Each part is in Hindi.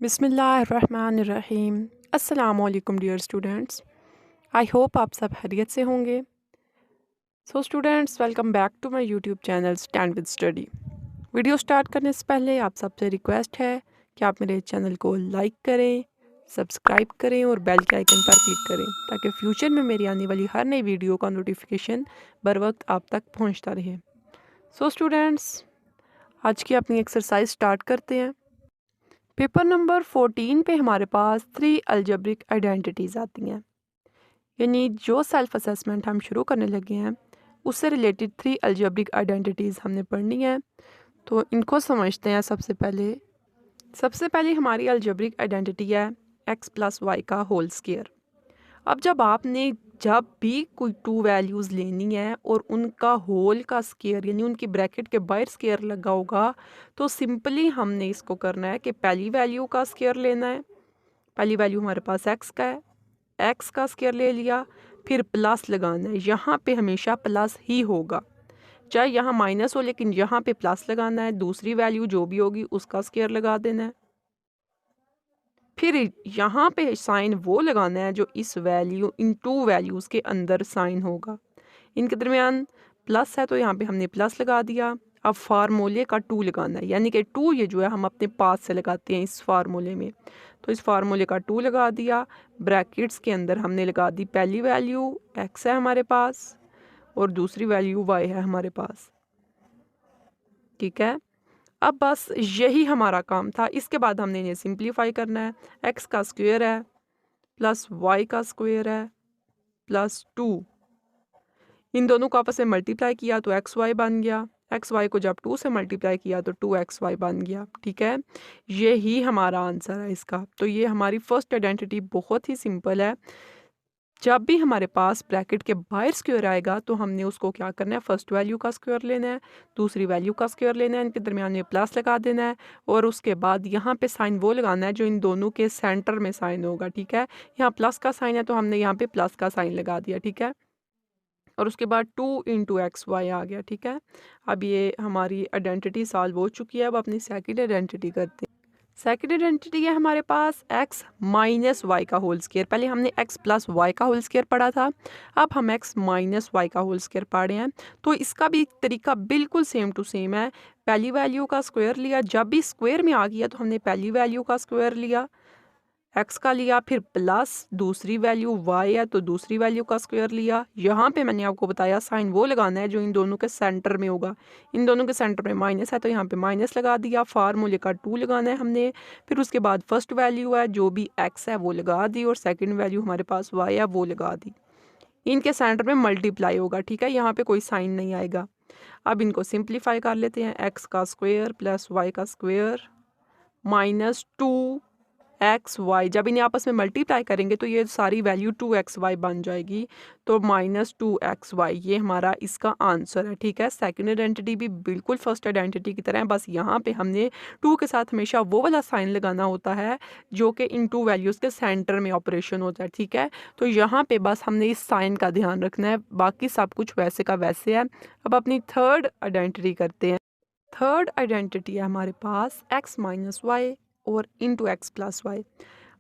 बिस्मिल्लाहिर्रहमानिर्रहीम। अस्सलाम वालेकुम डियर स्टूडेंट्स। आई होप आप सब खैरियत से होंगे। So students, welcome back to my YouTube channel stand with study. Video start करने से पहले आप सबसे रिक्वेस्ट है कि आप मेरे चैनल को लाइक करें, सब्सक्राइब करें और बेल के आइकन पर क्लिक करें ताकि फ्यूचर में मेरी आने वाली हर नई वीडियो का नोटिफिकेशन बर वक्त आप तक पहुँचता रहे। सो स्टूडेंट्स, आज की अपनी एक्सरसाइज स्टार्ट करते हैं। पेपर नंबर 14 पे हमारे पास 3 अलजेब्रिक आइडेंटिटीज़ आती हैं, यानी जो सेल्फ असेसमेंट हम शुरू करने लगे हैं उससे रिलेटेड 3 अलजेब्रिक आइडेंटिटीज़ हमने पढ़नी है। तो इनको समझते हैं। सबसे पहले हमारी अलजेब्रिक आइडेंटिटी है x प्लस वाई का होल स्क्वायर। अब जब भी कोई टू वैल्यूज़ लेनी है और उनका होल का स्क्वायर यानी उनकी ब्रैकेट के बाहर स्क्वायर लगा होगा, तो सिंपली हमने इसको करना है कि पहली वैल्यू का स्क्वायर लेना है। पहली वैल्यू हमारे पास x का है, x का स्क्वायर ले लिया, फिर प्लस लगाना है। यहाँ पे हमेशा प्लस ही होगा, चाहे यहाँ माइनस हो, लेकिन यहाँ पे प्लस लगाना है। दूसरी वैल्यू जो भी होगी उसका स्क्वायर लगा देना है। फिर यहाँ पे साइन वो लगाना है जो इन टू वैल्यूज़ के अंदर साइन होगा। इनके दरमियान प्लस है तो यहाँ पे हमने प्लस लगा दिया। अब फार्मूले का 2 लगाना है, यानी कि 2 ये जो है हम अपने पास से लगाते हैं इस फार्मूले में। तो इस फार्मूले का 2 लगा दिया। ब्रैकेट्स के अंदर हमने लगा दी पहली वैल्यू x है हमारे पास और दूसरी वैल्यू y है हमारे पास। ठीक है, अब बस यही हमारा काम था। इसके बाद हमने इन्हें सिंप्लीफाई करना है। x का स्क्वायर है प्लस y का स्क्वायर है प्लस 2, इन दोनों को आपस में मल्टीप्लाई किया तो एक्स वाई बन गया। एक्स वाई को जब 2 से मल्टीप्लाई किया तो 2xy बन गया। ठीक है, यही हमारा आंसर है इसका। तो ये हमारी फर्स्ट आइडेंटिटी बहुत ही सिंपल है। जब भी हमारे पास ब्रैकेट के बाहर स्क्वायर आएगा तो हमने उसको क्या करना है, फर्स्ट वैल्यू का स्क्वायर लेना है, दूसरी वैल्यू का स्क्वायर लेना है, इनके दरमियान में प्लस लगा देना है और उसके बाद यहाँ पे साइन वो लगाना है जो इन दोनों के सेंटर में साइन होगा। ठीक है, यहाँ प्लस का साइन है तो हमने यहाँ पे प्लस का साइन लगा दिया। ठीक है, और उसके बाद 2 इंटू एक्स वाई आ गया। ठीक है, अब ये हमारी आइडेंटिटी सॉल्व हो चुकी है। अब अपनी सेकंड आइडेंटिटी करते हैं। सेकंड आइडेंटिटी है हमारे पास x माइनस वाई का होल स्क्वायर। पहले हमने x प्लस वाई का होल स्क्वायर पढ़ा था, अब हम x माइनस वाई का होल स्क्वायर पढ़ रहे हैं। तो इसका भी तरीका बिल्कुल सेम टू सेम है। पहली वैल्यू का स्क्वायर लिया, जब भी स्क्वायर में आ गया तो हमने पहली वैल्यू का स्क्वायर लिया, x का लिया, फिर प्लस दूसरी वैल्यू y है तो दूसरी वैल्यू का स्क्वायर लिया। यहाँ पे मैंने आपको बताया साइन वो लगाना है जो इन दोनों के सेंटर में होगा। इन दोनों के सेंटर में माइनस है तो यहाँ पे माइनस लगा दिया। फार्मूले का 2 लगाना है हमने। फिर उसके बाद फर्स्ट वैल्यू है जो भी x है वो लगा दी और सेकेंड वैल्यू हमारे पास y है वो लगा दी। इनके सेंटर में मल्टीप्लाई होगा। ठीक है, यहाँ पे कोई साइन नहीं आएगा। अब इनको सिंप्लीफाई कर लेते हैं। x का स्क्वायर प्लस y का स्क्वायर माइनस 2xy, जब इन्हें आपस में मल्टीप्लाई करेंगे तो ये सारी वैल्यू 2xy बन जाएगी। तो माइनस 2xy ये हमारा इसका आंसर है। ठीक है, सेकंड आइडेंटिटी भी बिल्कुल फर्स्ट आइडेंटिटी की तरह है, बस यहाँ पे हमने 2 के साथ हमेशा वो वाला साइन लगाना होता है जो कि इन टू वैल्यूज़ के सेंटर में ऑपरेशन होता है। ठीक है, तो यहाँ पे बस हमने इस साइन का ध्यान रखना है, बाकी सब कुछ वैसे का वैसे है। अब अपनी थर्ड आइडेंटिटी करते हैं। थर्ड आइडेंटिटी है हमारे पास x माइनस वाई और इंटू एक्स प्लस वाई।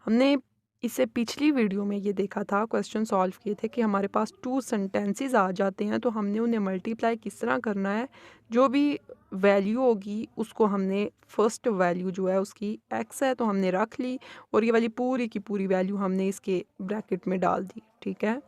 हमने इससे पिछली वीडियो में ये देखा था, क्वेश्चन सॉल्व किए थे कि हमारे पास 2 सेंटेंसेस आ जाते हैं तो हमने उन्हें मल्टीप्लाई किस तरह करना है। जो भी वैल्यू होगी उसको हमने फर्स्ट वैल्यू जो है उसकी x है तो हमने रख ली और ये वाली पूरी की पूरी वैल्यू हमने इसके ब्रैकेट में डाल दी। ठीक है,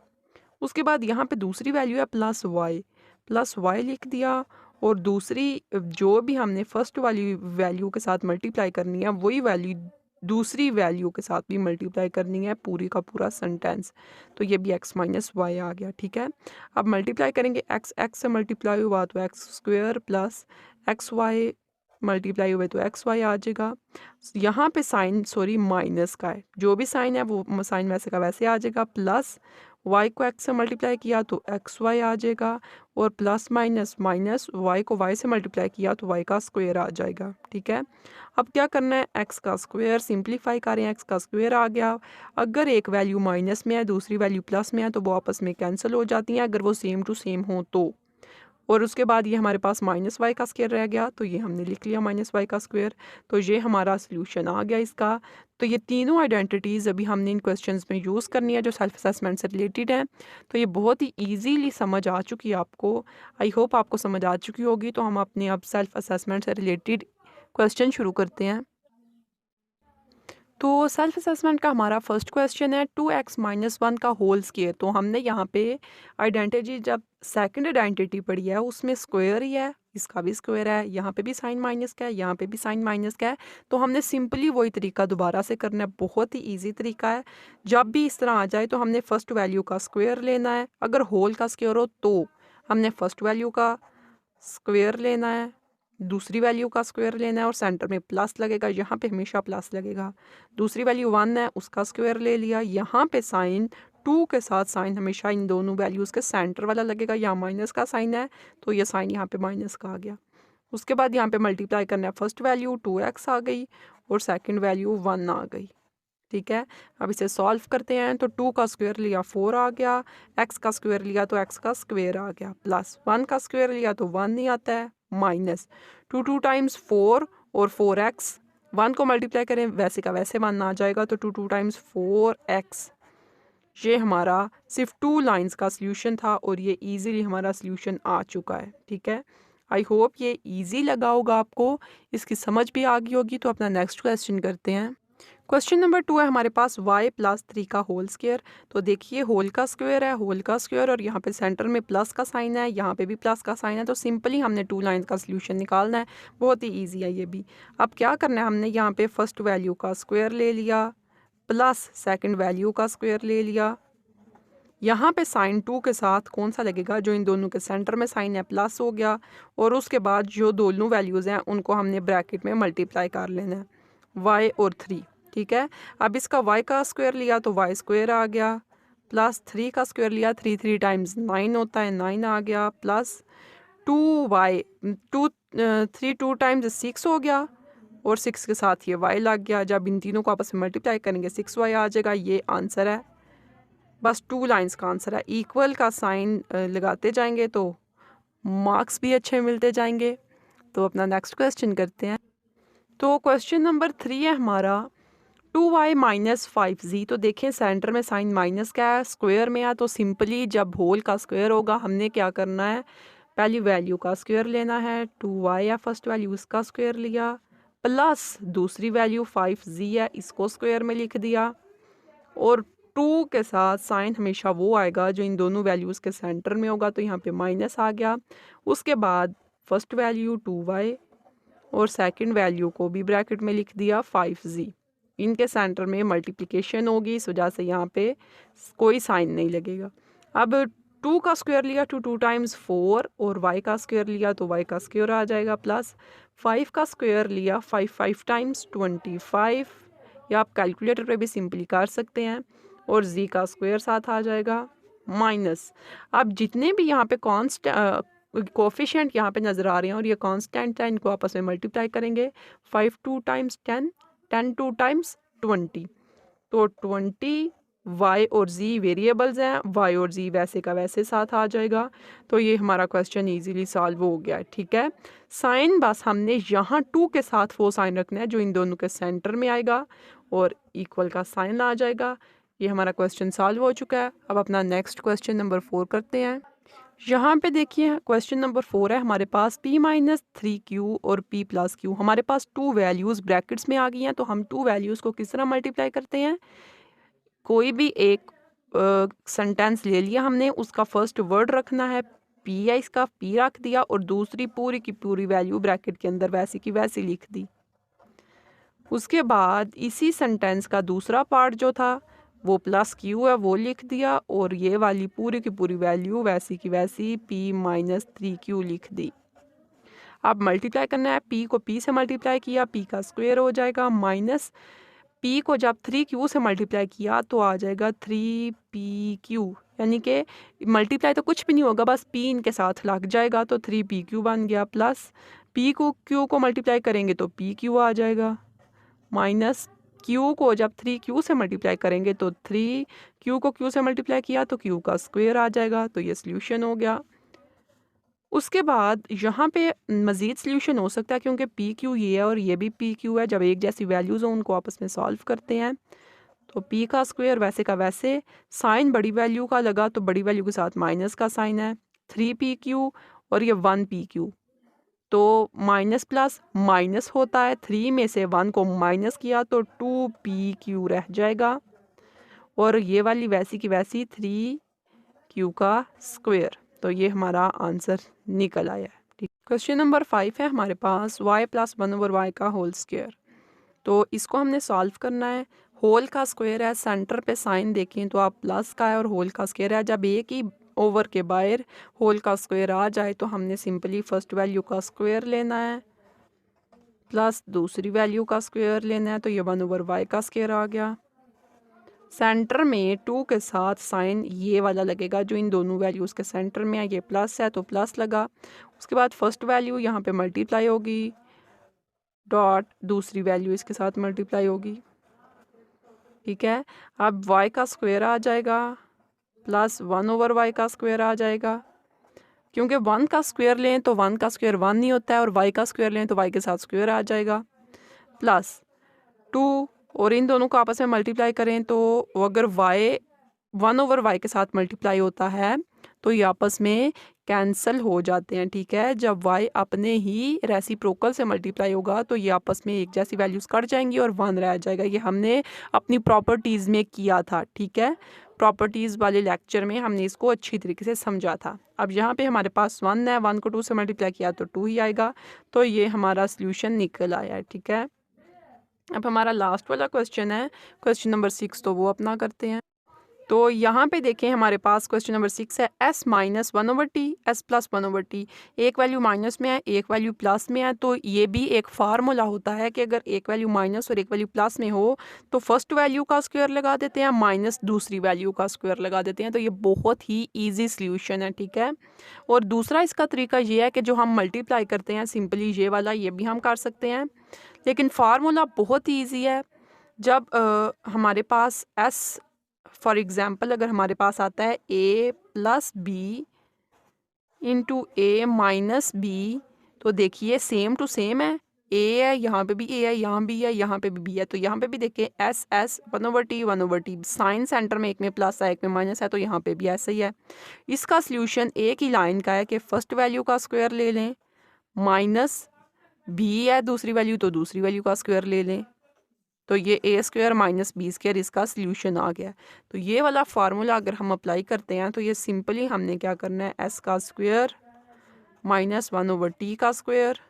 उसके बाद यहाँ पे दूसरी वैल्यू है प्लस वाई लिख दिया और दूसरी जो भी हमने फर्स्ट वाली वैल्यू के साथ मल्टीप्लाई करनी है वही वैल्यू दूसरी वैल्यू के साथ भी मल्टीप्लाई करनी है, पूरी का पूरा सेंटेंस। तो ये भी x माइनस वाई आ गया। ठीक है, अब मल्टीप्लाई करेंगे, x से मल्टीप्लाई हुआ तो x square plus x y multiply हुए तो एक्स वाई आ जाएगा। यहाँ पे साइन माइनस का है, जो भी साइन है वो साइन वैसे का वैसे आ जाएगा। प्लस y को x से मल्टीप्लाई किया तो एक्स वाई आ जाएगा और प्लस माइनस माइनस y को y से मल्टीप्लाई किया तो y का स्क्वायर आ जाएगा। ठीक है, अब क्या करना है, x का स्क्वायर सिंप्लीफाई करें, x का स्क्वायर आ गया। अगर एक वैल्यू माइनस में है दूसरी वैल्यू प्लस में है तो वो आपस में कैंसिल हो जाती हैं, अगर वो सेम टू सेम हो तो। और उसके बाद ये हमारे पास माइनस वाई का स्क्वायर रह गया, तो ये हमने लिख लिया माइनस वाई का स्क्वायर। तो ये हमारा सोल्यूशन आ गया इसका। तो ये तीनों आइडेंटिटीज़ अभी हमने इन क्वेश्चंस में यूज़ करनी है जो सेल्फ असेसमेंट से रिलेटेड हैं। तो ये बहुत ही ईजीली समझ आ चुकी है आपको। आई होप आपको समझ आ चुकी होगी। तो हम अपने अब सेल्फ असेसमेंट से रिलेटेड क्वेश्चन शुरू करते हैं। तो सेल्फ असेसमेंट का हमारा फर्स्ट क्वेश्चन है 2x माइनस 1 का होल स्क्वायर। तो हमने यहाँ पे आइडेंटिटी जब सेकंड आइडेंटिटी पढ़ी है उसमें स्क्वायर ही है, इसका भी स्क्वायर है, यहाँ पे भी साइन माइनस का है, यहाँ पे भी साइन माइनस का है। तो हमने सिंपली वही तरीका दोबारा से करना है, बहुत ही ईजी तरीका है। जब भी इस तरह आ जाए तो हमने फर्स्ट वैल्यू का स्क्वायर लेना है। अगर होल का स्क्वायर हो तो हमने फर्स्ट वैल्यू का स्क्वायर लेना है, दूसरी वैल्यू का स्क्वायर लेना है और सेंटर में प्लस लगेगा, यहाँ पे हमेशा प्लस लगेगा। दूसरी वैल्यू 1 है, उसका स्क्वायर ले लिया, यहाँ पे साइन 2 के साथ साइन हमेशा इन दोनों वैल्यूज़ के सेंटर वाला लगेगा। यहाँ माइनस का साइन है तो ये साइन यहाँ पे माइनस का आ गया। उसके बाद यहाँ पे मल्टीप्लाई करना है, फर्स्ट वैल्यू 2x आ गई और सेकेंड वैल्यू 1 आ गई। ठीक है, अब इसे सॉल्व करते हैं। तो 2 का स्क्वायर लिया 4 आ गया, x का स्क्वायर लिया तो x का स्क्वायर आ गया, प्लस 1 का स्क्वायर लिया तो 1 नहीं आता है, माइनस 2 टाइम्स 4 और 4x, 1 को मल्टीप्लाई करें वैसे का वैसे 1 आ जाएगा। तो 2 टाइम्स 4x, ये हमारा सिर्फ 2 लाइंस का सल्यूशन था और ये इजीली हमारा सल्यूशन आ चुका है। ठीक है, आई होप ये इजी लगा होगा आपको, इसकी समझ भी आ गई होगी। तो अपना नेक्स्ट क्वेश्चन करते हैं। क्वेश्चन नंबर 2 है हमारे पास y प्लस 3 का होल स्क्वायर। तो देखिए होल का स्क्वायर है, होल का स्क्वायर, और यहाँ पे सेंटर में प्लस का साइन है, यहाँ पे भी प्लस का साइन है। तो सिंपली हमने 2 लाइन का सल्यूशन निकालना है, बहुत ही इजी है ये भी। अब क्या करना है, हमने यहाँ पे फर्स्ट वैल्यू का स्क्वायर ले लिया प्लस सेकंड वैल्यू का स्क्वायर ले लिया। यहाँ पे साइन 2 के साथ कौन सा लगेगा, जो इन दोनों के सेंटर में साइन है, प्लस हो गया। और उसके बाद जो दोनों वैल्यूज़ हैं उनको हमने ब्रैकेट में मल्टीप्लाई कर लेना है, y और 3। ठीक है, अब इसका y का स्क्वायर लिया तो y स्क्वायर आ गया, प्लस 3 का स्क्वायर लिया, 3 टाइम्स 9 होता है, 9 आ गया, प्लस 2 टाइम्स 6 हो गया और 6 के साथ ये y लग गया। जब इन तीनों को आपस में मल्टीप्लाई करेंगे 6y आ जाएगा, ये आंसर है। बस 2 लाइंस का आंसर है। इक्वल का साइन लगाते जाएंगे तो मार्क्स भी अच्छे मिलते जाएंगे। तो अपना नेक्स्ट क्वेश्चन करते हैं। तो क्वेश्चन नंबर 3 है हमारा 2y माइनस 5z। तो देखें सेंटर में साइन माइनस का है, स्क्वायर में है, तो सिंपली जब होल का स्क्वायर होगा हमने क्या करना है, पहली वैल्यू का स्क्वायर लेना है। 2y है फर्स्ट वैल्यू, उसका स्क्वायर लिया, प्लस दूसरी वैल्यू 5z है, इसको स्क्वायर में लिख दिया। और 2 के साथ साइन हमेशा वो आएगा जो इन दोनों वैल्यूज़ के सेंटर में होगा, तो यहाँ पे माइनस आ गया। उसके बाद फर्स्ट वैल्यू 2y और सेकंड वैल्यू को भी ब्रैकेट में लिख दिया 5z। इनके सेंटर में मल्टीप्लिकेशन होगी, इस वजह से यहाँ पे कोई साइन नहीं लगेगा। अब 2 का स्क्वायर लिया, 2 टाइम्स 4 और y का स्क्वायर लिया तो y का स्क्वायर आ जाएगा, प्लस 5 का स्क्वायर लिया, 5 टाइम्स 25, या आप कैलकुलेटर पे भी सिंपली कर सकते हैं, और z का स्क्वायर साथ आ जाएगा, माइनस। अब जितने भी यहाँ पे कोफिशिएंट यहाँ पे नज़र आ रहे हैं और ये कांस्टेंट है, इनको आपस में मल्टीप्लाई करेंगे। 5 2 टाइम्स 10, 10 2 टाइम्स 20, तो 20 y और z वेरिएबल्स हैं, y और z वैसे का वैसे साथ आ जाएगा। तो ये हमारा क्वेश्चन इजीली सॉल्व हो गया है। ठीक है, साइन बस हमने यहाँ 2 के साथ वो साइन रखना है जो इन दोनों के सेंटर में आएगा और इक्वल का साइन आ जाएगा। ये हमारा क्वेश्चन सॉल्व हो चुका है। अब अपना नेक्स्ट क्वेश्चन नंबर 4 करते हैं। यहाँ पे देखिए क्वेश्चन नंबर 4 है हमारे पास p माइनस 3q और p प्लस q। हमारे पास 2 वैल्यूज़ ब्रैकेट्स में आ गई हैं, तो हम 2 वैल्यूज़ को किस तरह मल्टीप्लाई करते हैं। कोई भी एक सेंटेंस ले लिया हमने, उसका फर्स्ट वर्ड रखना है p है, इसका p रख दिया और दूसरी पूरी की पूरी वैल्यू ब्रैकेट के अंदर वैसी की वैसी लिख दी। उसके बाद इसी सेंटेंस का दूसरा पार्ट जो था वो प्लस q है, वो लिख दिया और ये वाली पूरी की पूरी वैल्यू वैसी की वैसी p माइनस 3q लिख दी। अब मल्टीप्लाई करना है, p को p से मल्टीप्लाई किया, p का स्क्वायर हो जाएगा, माइनस p को जब 3q से मल्टीप्लाई किया तो आ जाएगा 3pq, यानी कि मल्टीप्लाई तो कुछ भी नहीं होगा, बस p इनके साथ लग जाएगा तो 3pq बन गया, प्लस p को q को मल्टीप्लाई करेंगे तो pq आ जाएगा, माइनस q को जब 3q से मल्टीप्लाई करेंगे तो 3q को q से मल्टीप्लाई किया तो q का स्क्वायर आ जाएगा। तो ये सॉल्यूशन हो गया। उसके बाद यहाँ पे मज़ीद सॉल्यूशन हो सकता है क्योंकि पी क्यू ये है और ये भी पी क्यू है। जब एक जैसी वैल्यूज़ हों उनको आपस में सॉल्व करते हैं। तो p का स्क्वायर वैसे का वैसे, साइन बड़ी वैल्यू का लगा तो बड़ी वैल्यू के साथ माइनस का साइन है, 3pq और ये 1pq। तो माइनस प्लस माइनस होता है, 3 में से 1 को माइनस किया तो 2pq रह जाएगा और ये वाली वैसी की वैसी 3q का स्क्वायर। तो ये हमारा आंसर निकल आया है। ठीक, क्वेश्चन नंबर 5 है हमारे पास y + 1/y का होल स्क्वायर। तो इसको हमने सॉल्व करना है। होल का स्क्वायर है, सेंटर पे साइन देखें तो आप प्लस का है और होल का स्क्वायर है। जब एक ही ओवर के बाहर होल का स्क्वायर आ जाए तो हमने सिंपली फर्स्ट वैल्यू का स्क्वायर लेना है प्लस दूसरी वैल्यू का स्क्वायर लेना है। तो ये 1/y का स्क्वायर आ गया। सेंटर में 2 के साथ साइन ये वाला लगेगा जो इन दोनों वैल्यूज़ के सेंटर में है। ये प्लस है तो प्लस लगा। उसके बाद फर्स्ट वैल्यू यहाँ पे मल्टीप्लाई होगी, डॉट दूसरी वैल्यू इसके साथ मल्टीप्लाई होगी। ठीक है, अब y का स्क्वायर आ जाएगा प्लस 1/y का स्क्वायर आ जाएगा। क्योंकि 1 का स्क्वायर लें तो 1 का स्क्वायर 1 नहीं होता है और y का स्क्वायर लें तो y के साथ स्क्वायर आ जाएगा प्लस 2 और इन दोनों को आपस में मल्टीप्लाई करें तो अगर y 1/y के साथ मल्टीप्लाई होता है तो ये आपस में कैंसिल हो जाते हैं। ठीक है, जब y अपने ही रेसिप्रोकल से मल्टीप्लाई होगा तो ये आपस में एक जैसी वैल्यूज़ कट जाएंगी और 1 रह जाएगा। ये हमने अपनी प्रॉपर्टीज़ में किया था। ठीक है, प्रॉपर्टीज़ वाले लेक्चर में हमने इसको अच्छी तरीके से समझा था। अब यहाँ पे हमारे पास 1 है, 1 को 2 से मल्टीप्लाई किया तो 2 ही आएगा। तो ये हमारा सोल्यूशन निकल आया है। ठीक है, अब हमारा लास्ट वाला क्वेश्चन है, क्वेश्चन नंबर 6, तो वो अपना करते हैं। तो यहाँ पे देखें हमारे पास क्वेश्चन नंबर 6 है s - 1/t s + 1/t। एक वैल्यू माइनस में है, एक वैल्यू प्लस में है। तो ये भी एक फार्मूला होता है कि अगर एक वैल्यू माइनस और एक वैल्यू प्लस में हो तो फर्स्ट वैल्यू का स्क्वायर लगा देते हैं माइनस दूसरी वैल्यू का स्क्वायर लगा देते हैं। तो ये बहुत ही ईजी सॉल्यूशन है। ठीक है, और दूसरा इसका तरीका ये है कि जो हम मल्टीप्लाई करते हैं सिंपली ये वाला, ये भी हम कर सकते हैं, लेकिन फार्मूला बहुत ही ईजी है। जब हमारे पास s फॉर एग्ज़ाम्पल अगर हमारे पास आता है a + b into a - b, तो देखिए सेम टू सेम है। a है, यहाँ पे भी a है, यहाँ भी है, यहाँ पे भी b है। तो यहाँ पे भी देखिए s 1/t साइन सेंटर में एक में प्लस है एक में माइनस है, तो यहाँ पे भी ऐसा ही है। इसका सॉल्यूशन एक ही लाइन का है कि फर्स्ट वैल्यू का स्क्वायर ले लें माइनस b है दूसरी वैल्यू तो दूसरी वैल्यू का स्क्वायर ले लें। तो ये a² - b² इसका सॉल्यूशन आ गया। तो ये वाला फार्मूला अगर हम अप्लाई करते हैं तो ये सिंपली हमने क्या करना है, s का स्क्वायर माइनस 1/t का स्क्वायर,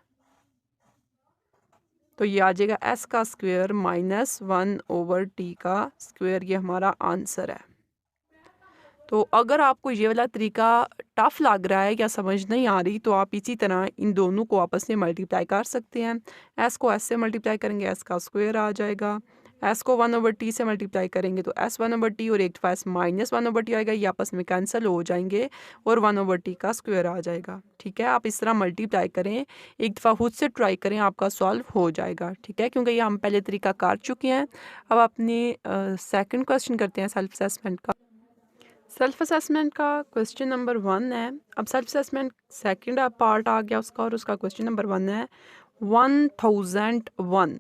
तो ये आ जाएगा s का स्क्वायर माइनस 1/t का स्क्वायर। ये हमारा आंसर है। तो अगर आपको ये वाला तरीका टफ़ लग रहा है या समझ नहीं आ रही तो आप इसी तरह इन दोनों को आपस में मल्टीप्लाई कर सकते हैं। s को s से मल्टीप्लाई करेंगे s का स्क्वायर आ जाएगा, s को 1/t से मल्टीप्लाई करेंगे तो s 1/t और एक दफ़ा s माइनस 1/t आएगा, ये आपस में कैंसिल हो जाएंगे और 1/t का स्क्वायर आ जाएगा। ठीक है, आप इस तरह मल्टीप्लाई करें, एक दफ़ा खुद से ट्राई करें, आपका सॉल्व हो जाएगा। ठीक है, क्योंकि ये हम पहले तरीका कर चुके हैं। अब अपनी सेकंड क्वेश्चन करते हैं सेल्फ असेसमेंट का। सेल्फ असेसमेंट का क्वेश्चन नंबर 1 है। अब सेल्फ असेसमेंट सेकंड पार्ट आ गया उसका और उसका क्वेश्चन नंबर 1 है 1001।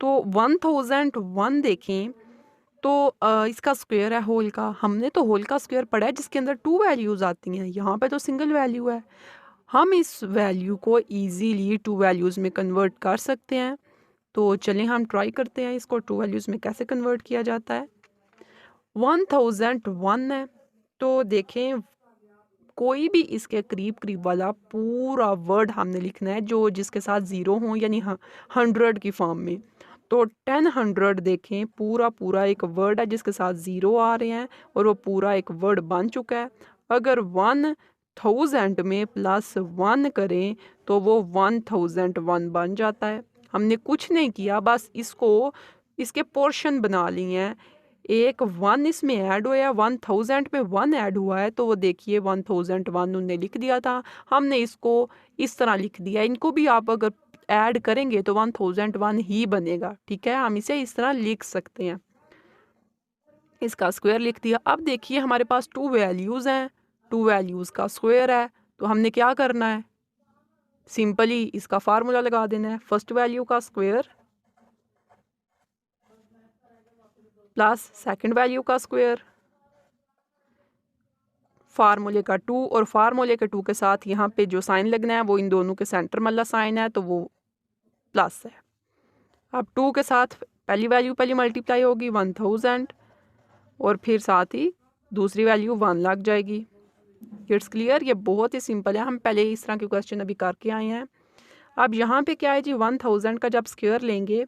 तो 1001 देखें तो इसका स्क्वायर है होल का। हमने तो होल का स्क्वायर पढ़ा है जिसके अंदर 2 वैल्यूज़ आती हैं, यहाँ पे तो सिंगल वैल्यू है। हम इस वैल्यू को ईजीली 2 वैल्यूज़ में कन्वर्ट कर सकते हैं। तो चलिए हम ट्राई करते हैं इसको 2 वैल्यूज़ में कैसे कन्वर्ट किया जाता है। 1001 है, तो देखें कोई भी इसके करीब करीब वाला पूरा वर्ड हमने लिखना है जो जिसके साथ ज़ीरो हो, यानी 100 की फॉर्म में। तो 10 देखें पूरा पूरा एक वर्ड है जिसके साथ ज़ीरो आ रहे हैं और वो पूरा एक वर्ड बन चुका है। अगर 1000 में +1 करें तो वो 1001 बन जाता है। हमने कुछ नहीं किया, बस इसको इसके पोर्शन बना लिए हैं। एक 1 इसमें ऐड हुआ, 1000 पे 1 ऐड हुआ है तो वो देखिए 1001 उन्होंने लिख दिया था, हमने इसको इस तरह लिख दिया। इनको भी आप अगर ऐड करेंगे तो 1001 ही बनेगा। ठीक है, हम इसे इस तरह लिख सकते हैं, इसका स्क्वायर लिख दिया। अब देखिए हमारे पास 2 वैल्यूज़ हैं, 2 वैल्यूज़ का स्क्वायर है तो हमने क्या करना है, सिंपली इसका फार्मूला लगा देना है, फर्स्ट वैल्यू का स्क्वायर प्लस सेकंड वैल्यू का स्क्वायर, फार्मूले का 2 और फार्मूले के 2 के साथ यहाँ पे जो साइन लगना है वो इन दोनों के सेंटर वाला साइन है तो वो प्लस है। अब 2 के साथ पहली वैल्यू पहले मल्टीप्लाई होगी 1000 और फिर साथ ही दूसरी वैल्यू 1 लग जाएगी। इट्स क्लियर, ये बहुत ही सिंपल है, हम पहले इस तरह के क्वेश्चन अभी करके आए हैं। अब यहाँ पे क्या है जी, 1000 का जब स्क्वायर लेंगे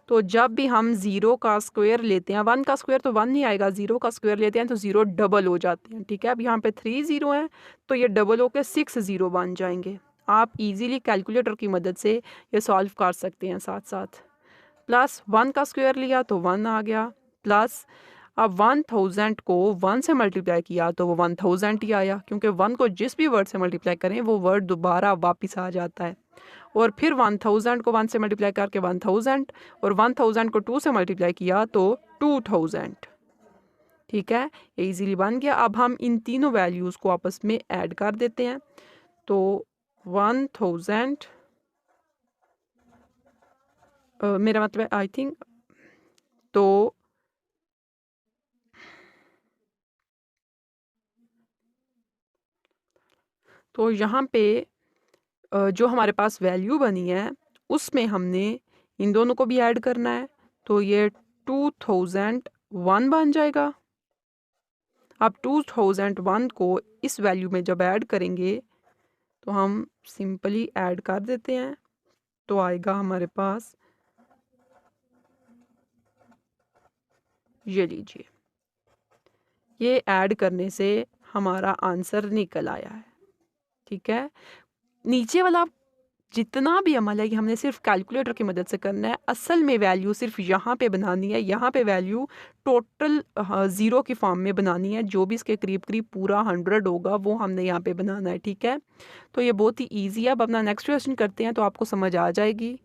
तो जब भी हम 0 का स्क्वायर लेते हैं, 1 का स्क्वायर तो 1 नहीं आएगा, 0 का स्क्वायर लेते हैं तो 0 डबल हो जाते हैं, ठीक है। अब यहाँ पे 3 0 हैं तो ये डबल होकर 6 0 बन जाएंगे। आप इजीली कैलकुलेटर की मदद से ये सॉल्व कर सकते हैं साथ साथ। प्लस 1 का स्क्वायर लिया तो 1 आ गया, प्लस अब 1000 को 1 से मल्टीप्लाई किया तो वो 1000 ही आया, क्योंकि 1 को जिस भी वर्ड से मल्टीप्लाई करें वो वर्ड दोबारा वापस आ जाता है। और फिर 1000 को 1 से मल्टीप्लाई करके 1000 और 1000 को 2 से मल्टीप्लाई किया तो 2000, ठीक है, ये इजीली बन गया। अब हम इन तीनों वैल्यूज़ को आपस में ऐड कर देते हैं तो 1000 मेरा मतलब आई थिंक तो यहाँ पे जो हमारे पास वैल्यू बनी है उसमें हमने इन दोनों को भी ऐड करना है तो ये 2001 बन जाएगा। अब 2001 को इस वैल्यू में जब ऐड करेंगे तो हम सिंपली ऐड कर देते हैं तो आएगा हमारे पास, ये लीजिए, ये ऐड करने से हमारा आंसर निकल आया है, ठीक है। नीचे वाला जितना भी अमल है ये हमने सिर्फ कैलकुलेटर की मदद से करना है, असल में वैल्यू सिर्फ यहाँ पे बनानी है, यहाँ पे वैल्यू टोटल 0 की फॉर्म में बनानी है, जो भी इसके करीब करीब पूरा 100 होगा वो हमने यहाँ पे बनाना है, ठीक है। तो ये बहुत ही ईजी है। अब अपना नेक्स्ट क्वेश्चन करते हैं तो आपको समझ आ जाएगी।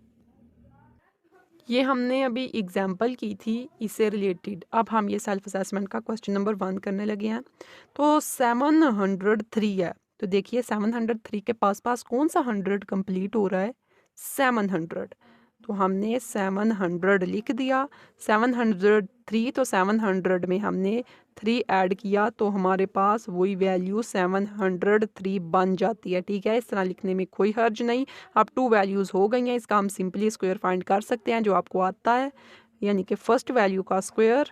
ये हमने अभी एग्जाम्पल की थी इससे रिलेटेड, अब हम ये सेल्फ असेसमेंट का क्वेश्चन नंबर 1 करने लगे हैं। तो 703 है, तो देखिए 703 के पास पास कौन सा 100 कंप्लीट हो रहा है, 700, तो हमने 700 लिख दिया। 703 तो 700 में हमने 3 ऐड किया तो हमारे पास वही वैल्यू 703 बन जाती है, ठीक है। इस तरह लिखने में कोई हर्ज नहीं। अब 2 वैल्यूज़ हो गई हैं, इसका हम सिंपली स्क्वायर फाइंड कर सकते हैं जो आपको आता है, यानी कि फर्स्ट वैल्यू का स्क्वायर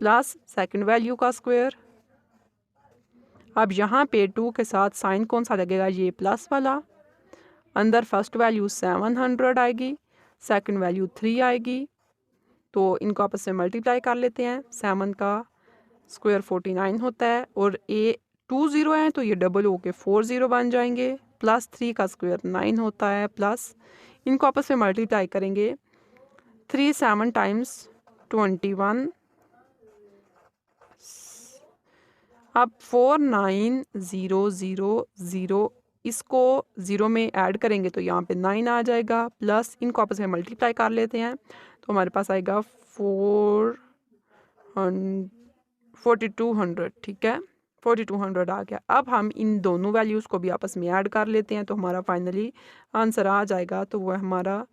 प्लस सेकंड वैल्यू का स्क्वायर। अब यहाँ पे 2 के साथ साइन कौन सा लगेगा, ये प्लस वाला, अंदर फर्स्ट वैल्यू 700 आएगी, सेकंड वैल्यू 3 आएगी, तो इनको आपस में मल्टीप्लाई कर लेते हैं। 7 का स्क्वायर 49 होता है और ए 2 0 है तो ये डबल होके 4 0 बन जाएंगे, प्लस 3 का स्क्वायर 9 होता है, प्लस इनको आपस में मल्टीप्लाई करेंगे 3 7 टाइम्स 21, अब 49000, इसको 0 में ऐड करेंगे तो यहाँ पे 9 आ जाएगा, प्लस इनको आपस में मल्टीप्लाई कर लेते हैं तो हमारे पास आएगा 4200, ठीक है, 4200 आ गया। अब हम इन दोनों वैल्यूज़ को भी आपस में ऐड कर लेते हैं तो हमारा फाइनली आंसर आ जाएगा, तो वह हमारा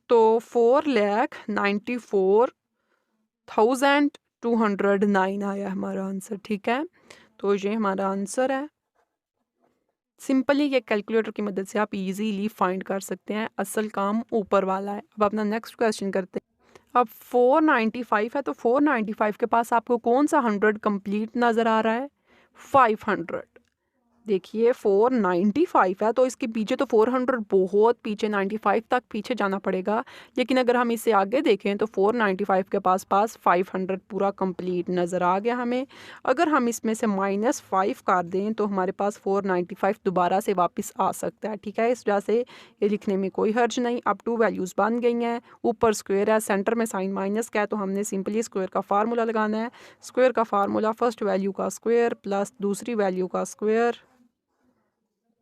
तो 4,94,209 आया हमारा आंसर, ठीक है। तो ये हमारा आंसर है। सिंपली ये कैलकुलेटर की मदद से आप इजीली फाइंड कर सकते हैं, असल काम ऊपर वाला है। अब अपना नेक्स्ट क्वेश्चन करते हैं। अब 495 है तो 495 के पास आपको कौन सा 100 कंप्लीट नज़र आ रहा है, 500। देखिए 495 है तो इसके पीछे तो 400 बहुत पीछे, 95 तक पीछे जाना पड़ेगा, लेकिन अगर हम इसे आगे देखें तो 495 के पास पास 500 पूरा कंप्लीट नज़र आ गया हमें। अगर हम इसमें से -5 कर दें तो हमारे पास 495 दोबारा से वापस आ सकता है, ठीक है। इस वजह से ये लिखने में कोई हर्ज नहीं। अब 2 वैल्यूज़ बन गई हैं, ऊपर स्क्वायर है, सेंटर में साइन माइनस का है, तो हमने सिंपली स्क्वायर का फार्मूला लगाना है। स्क्वायर का फार्मूला फर्स्ट वैल्यू का स्क्वायर प्लस दूसरी वैल्यू का स्क्वायर,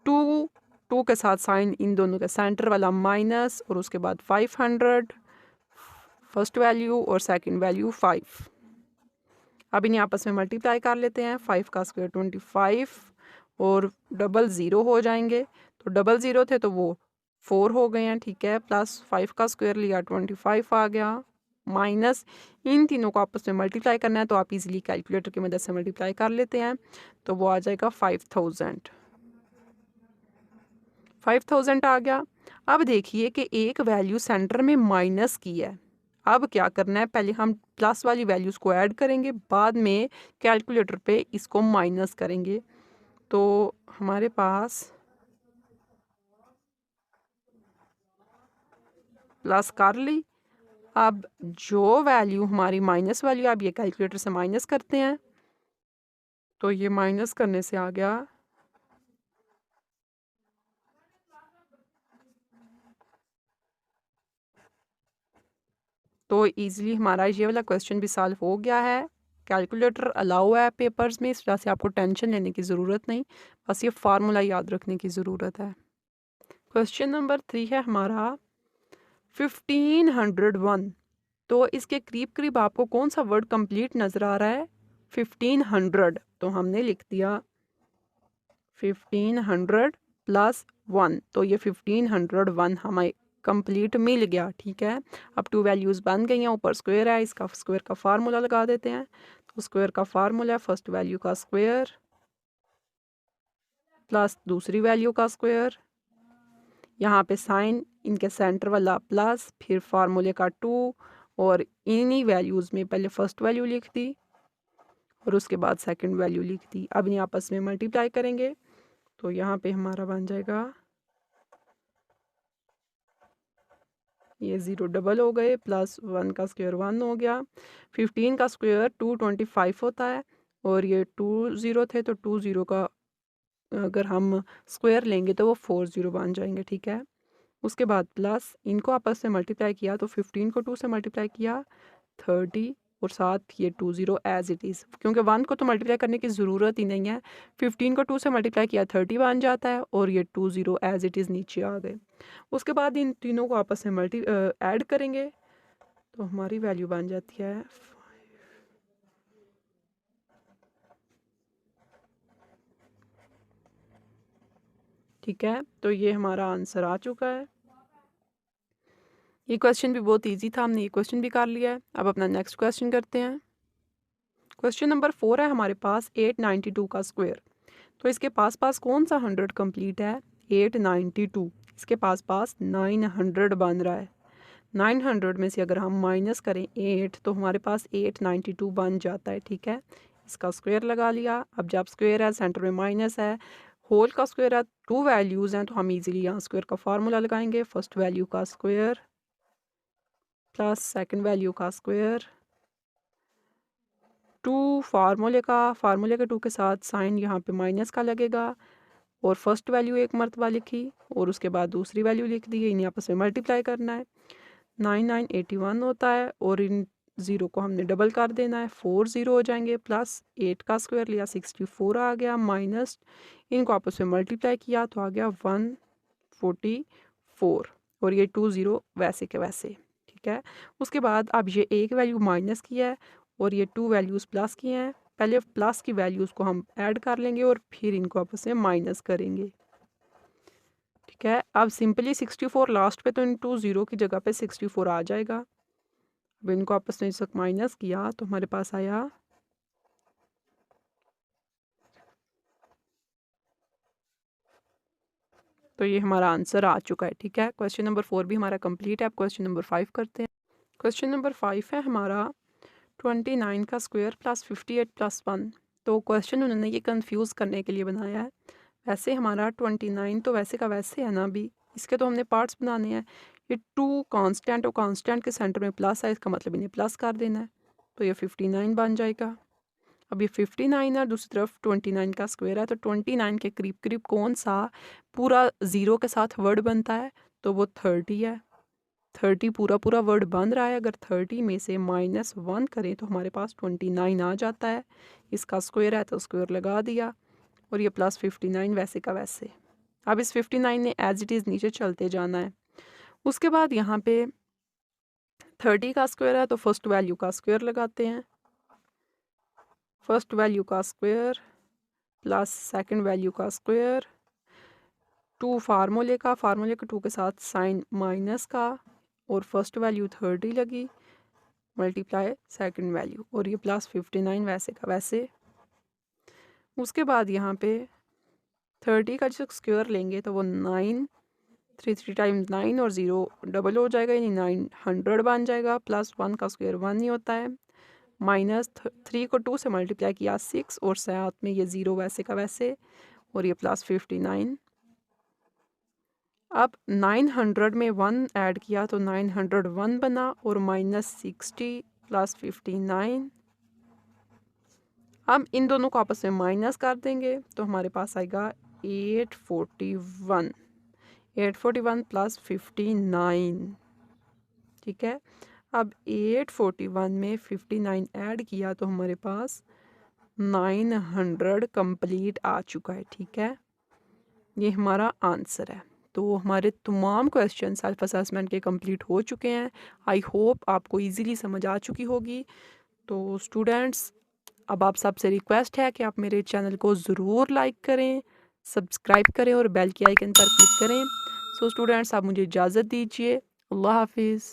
2 के साथ साइन इन दोनों के सेंटर वाला माइनस और उसके बाद 500, फर्स्ट वैल्यू और सेकंड वैल्यू 5, अब इन्हें आपस में मल्टीप्लाई कर लेते हैं। 5 का स्क्वायर 25 और डबल ज़ीरो हो जाएंगे, तो डबल ज़ीरो थे तो वो 4 हो गए हैं, ठीक है। प्लस 5 का स्क्वायर लिया 25 आ गया, माइनस इन तीनों को आपस में मल्टीप्लाई करना है, तो आप इजीली कैलकुलेटर की मदद से मल्टीप्लाई कर लेते हैं, तो वो आ जाएगा 5000। 5000 आ गया। अब देखिए कि एक वैल्यू सेंटर में माइनस की है। अब क्या करना है, पहले हम प्लस वाली वैल्यूज़ को ऐड करेंगे, बाद में कैलकुलेटर पे इसको माइनस करेंगे। तो हमारे पास प्लस कर ली। अब जो वैल्यू हमारी माइनस वाली, अब ये कैलकुलेटर से माइनस करते हैं, तो ये माइनस करने से आ गया तो इजीली हमारा ये वाला क्वेश्चन भी सॉल्व हो गया है। कैलकुलेटर अलाउ है पेपर्स में, इस वजह से आपको टेंशन लेने की ज़रूरत नहीं, बस ये फार्मूला याद रखने की ज़रूरत है। क्वेश्चन नंबर 3 है हमारा 1501। तो इसके करीब करीब आपको कौन सा वर्ड कंप्लीट नज़र आ रहा है? 1500, तो हमने लिख दिया 1500 प्लस 1, तो ये 1501 हमें कंप्लीट मिल गया, ठीक है। अब टू वैल्यूज़ बन गई हैं, ऊपर स्क्वायर है, इसका स्क्वायर का फार्मूला लगा देते हैं। तो स्क्वायर का फार्मूला है फर्स्ट वैल्यू का स्क्वायर प्लस दूसरी वैल्यू का स्क्वायर, यहाँ पे साइन इनके सेंटर वाला प्लस, फिर फार्मूले का 2, और इन्हीं वैल्यूज़ में पहले फर्स्ट वैल्यू लिख दी और उसके बाद सेकंड वैल्यू लिख दी। अब इन्हें आपस में मल्टीप्लाई करेंगे, तो यहाँ पे हमारा बन जाएगा, ये 0 डबल हो गए, प्लस 1 का स्क्वायर 1 हो गया। 15 का स्क्वायर 225 होता है, और ये 2 ज़ीरो थे, तो 2 ज़ीरो का अगर हम स्क्वायर लेंगे तो वो 4 ज़ीरो बन जाएंगे, ठीक है। उसके बाद प्लस इनको आपस में मल्टीप्लाई किया, तो 15 को 2 से मल्टीप्लाई किया 30, और साथ ये 2 ज़ीरो एज इट इज़, क्योंकि 1 को तो मल्टीप्लाई करने की ज़रूरत ही नहीं है। 15 को 2 से मल्टीप्लाई किया 30 बन जाता है, और ये 2 ज़ीरो एज इट इज़ नीचे आ गए। उसके बाद इन तीनों को आपस में ऐड करेंगे, तो हमारी वैल्यू बन जाती है, ठीक है। तो ये हमारा आंसर आ चुका है। ये क्वेश्चन भी बहुत इजी था, हमने ये क्वेश्चन भी कर लिया है। अब अपना नेक्स्ट क्वेश्चन करते हैं। क्वेश्चन नंबर 4 है हमारे पास 892 का स्क्वायर। तो इसके पास पास कौन सा 100 कंप्लीट है? 892, इसके पास पास 900 बन रहा है। 900 में से अगर हम माइनस करें 8, तो हमारे पास 892 बन जाता है, ठीक है। इसका स्क्वायर लगा लिया। अब जब स्क्वायर है, सेंटर में माइनस है, होल का स्क्वायर है, टू वैल्यूज़ हैं, तो हम इजीली यहाँ स्क्वायर का फार्मूला लगाएंगे। फर्स्ट वैल्यू का स्क्वायर प्लस सेकंड वैल्यू का स्क्वायर, 2 फार्मूले के 2 के साथ साइन यहाँ पे माइनस का लगेगा, और फर्स्ट वैल्यू एक मरतबा लिखी और उसके बाद दूसरी वैल्यू लिख दी है, इन्हें आपस में मल्टीप्लाई करना है। 9981 होता है, और इन ज़ीरो को हमने डबल कर देना है, 4 ज़ीरो हो जाएंगे, प्लस 8 का स्क्वायर लिया 64 आ गया, माइनस इनको आपस में मल्टीप्लाई किया तो आ गया 144, और ये 2 ज़ीरो वैसे के वैसे, ठीक है। उसके बाद अब ये एक वैल्यू माइनस की है और ये 2 वैल्यूज़ प्लस की हैं। पहले प्लस की वैल्यूज़ को हम ऐड कर लेंगे और फिर इनको आपस में माइनस करेंगे, ठीक है। अब सिंपली 64 लास्ट पे, तो इन 2 ज़ीरो की जगह पे 64 आ जाएगा। अब इनको आपस में इस वक्त माइनस किया तो हमारे पास आया, तो ये हमारा आंसर आ चुका है, ठीक है। क्वेश्चन नंबर 4 भी हमारा कंप्लीट है। अब क्वेश्चन नंबर 5 करते हैं। क्वेश्चन नंबर 5 है हमारा 29 का स्क्वायर प्लस 58 प्लस 1। तो क्वेश्चन उन्होंने ये कंफ्यूज करने के लिए बनाया है। वैसे हमारा 29 तो वैसे का वैसे है ना, अभी इसके तो हमने पार्ट्स बनाने हैं। ये 2 कांस्टेंट और कांस्टेंट के सेंटर में प्लस है, इसका मतलब इन्हें प्लस कर देना है, तो ये 59 बन जाएगा। अब ये 59 है, दूसरी तरफ 29 का स्क्वायर है, तो 29 के करीब करीब कौन सा पूरा ज़ीरो के साथ वर्ड बनता है? तो वो 30 है। 30 पूरा पूरा वर्ड बन रहा है। अगर 30 में से -1 करें तो हमारे पास 29 आ जाता है। इसका स्क्वायर है तो स्क्वायर लगा दिया, और ये प्लस 59 वैसे का वैसे। अब इस 59 ने एज इट इज़ नीचे चलते जाना है। उसके बाद यहाँ पे 30 का स्क्वायर है, तो फर्स्ट वैल्यू का स्क्वायर लगाते हैं, फर्स्ट वैल्यू का स्क्वायर प्लस सेकंड वैल्यू का स्क्वायर, फार्मूले का 2 के साथ साइन माइनस का, और फर्स्ट वैल्यू 30 लगी, मल्टीप्लाई सेकंड वैल्यू, और ये प्लस 59 वैसे का वैसे। उसके बाद यहाँ पे 30 का जो स्क्वायर लेंगे तो वो 9, 3 टाइम्स 9 और 0 डबल हो जाएगा, यानी 900 बन जाएगा। प्लस 1 का स्क्वायर 1 ही होता है, माइनस 3 को 2 से मल्टीप्लाई किया 6, और साथ में ये 0 वैसे का वैसे, और ये प्लस 59। अब 900 में 1 ऐड किया तो 901 बना, और माइनस 60 प्लस 59। हम इन दोनों को आपस में माइनस कर देंगे तो हमारे पास आएगा 841, 841 प्लस 59। ठीक है, अब 841 में 59 ऐड किया तो हमारे पास 900 कंप्लीट आ चुका है। ठीक है, ये हमारा आंसर है। तो हमारे तमाम क्वेश्चन सेल्फ असेसमेंट के कंप्लीट हो चुके हैं। आई होप आपको इजीली समझ आ चुकी होगी। तो स्टूडेंट्स, अब आप सबसे रिक्वेस्ट है कि आप मेरे चैनल को ज़रूर लाइक करें, सब्सक्राइब करें और बेल के आइकन पर क्लिक करें। सो स्टूडेंट्स, आप मुझे इजाज़त दीजिए। अल्लाह हाफिज़।